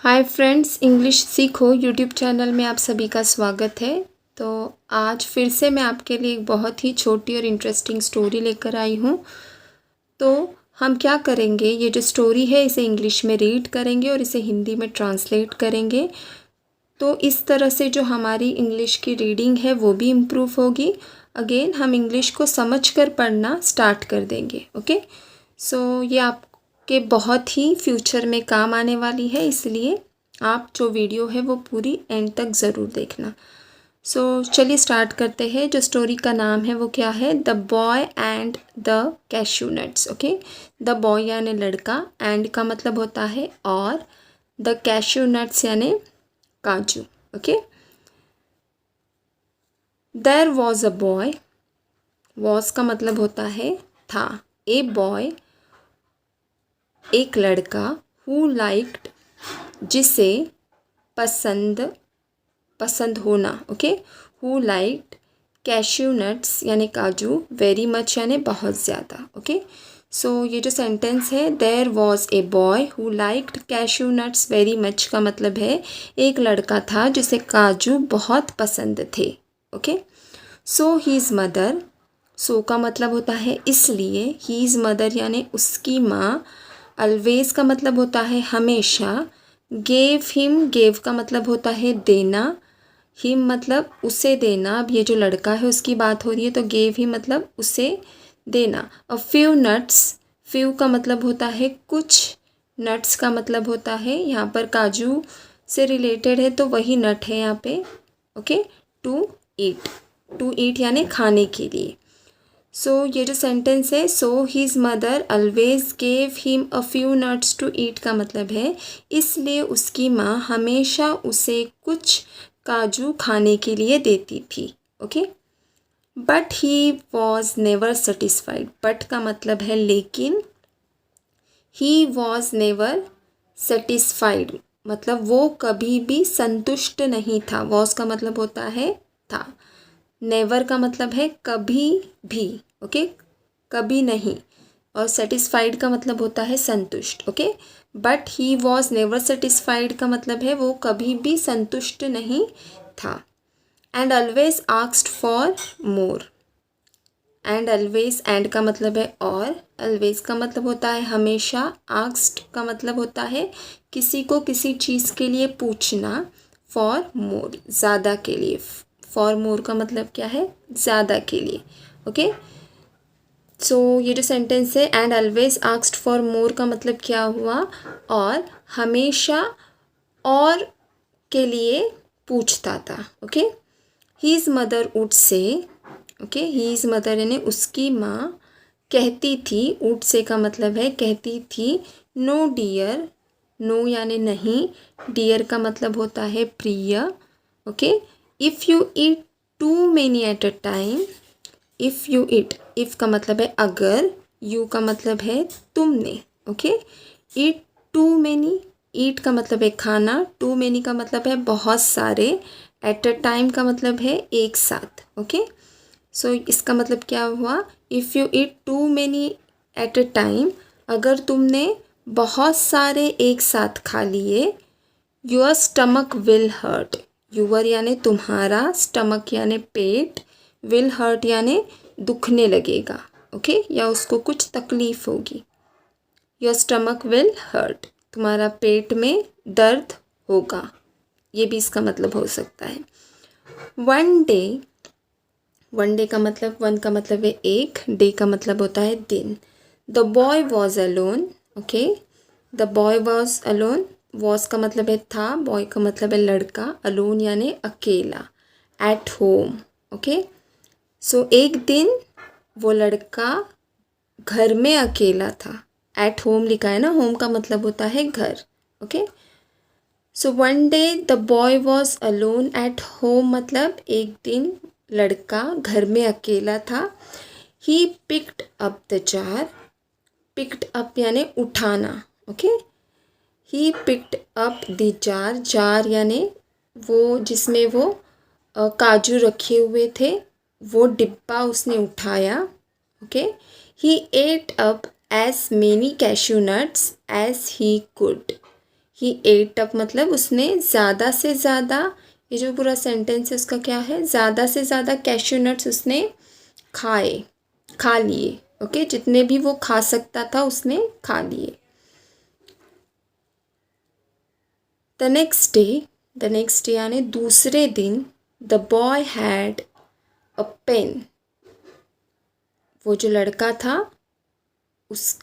Hi friends, English सीखो YouTube channel में आप सभी का स्वागत है। तो आज फिर से मैं आपके लिए एक बहुत ही छोटी और इंटरेस्टिंग स्टोरी लेकर आई हूँ। तो हम क्या करेंगे, ये जो स्टोरी है इसे इंग्लिश में रीड करेंगे और इसे हिंदी में ट्रांसलेट करेंगे। तो इस तरह से जो हमारी इंग्लिश की रीडिंग है वो भी इम्प्रूव होगी। अगेन हम इंग्लिश को समझकर पढ़ना स्टार्ट कर देंगे। ओके, सो ये आपके बहुत ही फ्यूचर में काम आने वाली है, इसलिए आप जो वीडियो है वो पूरी एंड तक ज़रूर देखना। सो चलिए स्टार्ट करते हैं। जो स्टोरी का नाम है वो क्या है, the boy and the cashew nuts. Okay, the boy यानी लड़का, एंड का मतलब होता है और, द कैश्यू नट्स यानी काजू। Okay, there was a boy, was का मतलब होता है था, ए बॉय एक लड़का, हु लाइक्ड जिसे पसंद होना। Okay, who liked cashew nuts यानी काजू, वेरी मच यानी बहुत ज़्यादा। ओके, सो ये जो सेंटेंस है, there was a boy who liked cashew nuts very much का मतलब है एक लड़का था जिसे काजू बहुत पसंद थे। ओके, सो हीज़ मदर, सो का मतलब होता है इसलिए, हीज़ मदर यानी उसकी माँ, अलवेज का मतलब होता है हमेशा, गेव हिम, गेव का मतलब होता है देना, हिम मतलब उसे देना। अब ये जो लड़का है उसकी बात हो रही है तो गेव ही मतलब उसे देना। अ फ्यू नट्स, फ्यू का मतलब होता है कुछ, नट्स का मतलब होता है, यहाँ पर काजू से रिलेटेड है तो वही नट है यहाँ पे। Okay, to eat, to eat यानी खाने के लिए। सो ये जो सेंटेंस है, so his mother always gave him a few nuts to eat का मतलब है इसलिए उसकी माँ हमेशा उसे कुछ काजू खाने के लिए देती थी। Okay, but he was never satisfied, but का मतलब है लेकिन, ही वॉज नेवर सेटिस्फाइड मतलब वो कभी भी संतुष्ट नहीं था। वॉज का मतलब होता है था, नेवर का मतलब है कभी भी। ओके, कभी नहीं, और सेटिस्फाइड का मतलब होता है संतुष्ट। Okay, but he was never satisfied का मतलब है वो कभी भी संतुष्ट नहीं था। And always asked for more, and always, and का मतलब है और, ऑलवेज का मतलब होता है हमेशा, आस्क्ड का मतलब होता है किसी को किसी चीज़ के लिए पूछना, फॉर मोर ज़्यादा के लिए, फॉर मोर का मतलब क्या है, ज़्यादा के लिए। ओके, सो ये जो सेंटेंस है, and always asked for more का मतलब क्या हुआ, और हमेशा और के लिए पूछता था। Okay, his mother would say, okay, his mother यानी उसकी माँ कहती थी, वुड से का मतलब है कहती थी, नो डियर, नो यानी नहीं, डियर का मतलब होता है प्रिय। Okay, if you eat too many at a time, if you eat, if का मतलब है अगर, यू का मतलब है तुमने। Okay, eat too many, eat का मतलब है खाना, टू मैनी का मतलब है बहुत सारे, एट अ टाइम का मतलब है एक साथ। ओके, सो इसका मतलब क्या हुआ, if you eat too many at a time, अगर तुमने बहुत सारे एक साथ खा लिए, your stomach will hurt, your यानी तुम्हारा, स्टमक यानी पेट, विल हर्ट यानी दुखने लगेगा। ओके, या उसको कुछ तकलीफ होगी। योर स्टमक विल हर्ट, तुम्हारा पेट में दर्द होगा, ये भी इसका मतलब हो सकता है। वन डे, वन डे का मतलब, वन का मतलब है एक, डे का मतलब होता है दिन। The boy was alone, okay, the boy was alone, was का मतलब है था, बॉय का मतलब है लड़का, अलोन यानी अकेला, एट होम। ओके, सो एक दिन वो लड़का घर में अकेला था, एट होम लिखा है ना, होम का मतलब होता है घर। Okay, so one day the boy was alone at home मतलब एक दिन लड़का घर में अकेला था। He picked up the jar, picked up यानी उठाना। Okay, he picked up the jar, jar यानी वो जिसमें वो काजू रखे हुए थे, वो डिब्बा उसने उठाया। Okay, he ate up as many cashew nuts as he could, he ate up मतलब उसने ज़्यादा से ज़्यादा, ये जो पूरा सेंटेंस है उसका क्या है, ज़्यादा से ज़्यादा कैश्यू नट्स उसने खा लिए। ओके, जितने भी वो खा सकता था उसने खा लिए। द नेक्स्ट डे यानी दूसरे दिन, the boy had a pain, वो जो लड़का था उस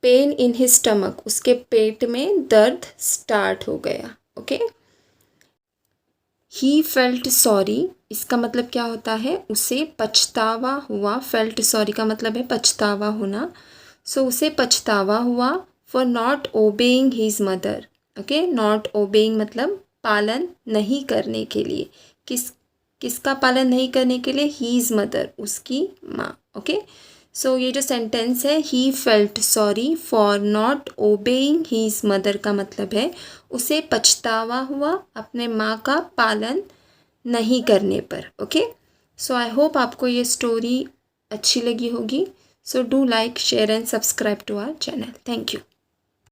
पेन इन हिज स्टमक, उसके पेट में दर्द स्टार्ट हो गया। ओके, ही फेल्ट सॉरी, इसका मतलब क्या होता है, उसे पछतावा हुआ। फेल्ट सॉरी का मतलब है पछतावा होना। सो उसे पछतावा हुआ for not obeying his mother. Okay, not obeying मतलब पालन नहीं करने के लिए। किसका पालन नहीं करने के लिए, हीज मदर, उसकी माँ। ओके, सो ये जो सेंटेंस है, he felt sorry for not obeying his mother का मतलब है उसे पछतावा हुआ अपने माँ का पालन नहीं करने पर। ओके, सो आई होप आपको ये स्टोरी अच्छी लगी होगी। So do like, share and subscribe to our channel. Thank you.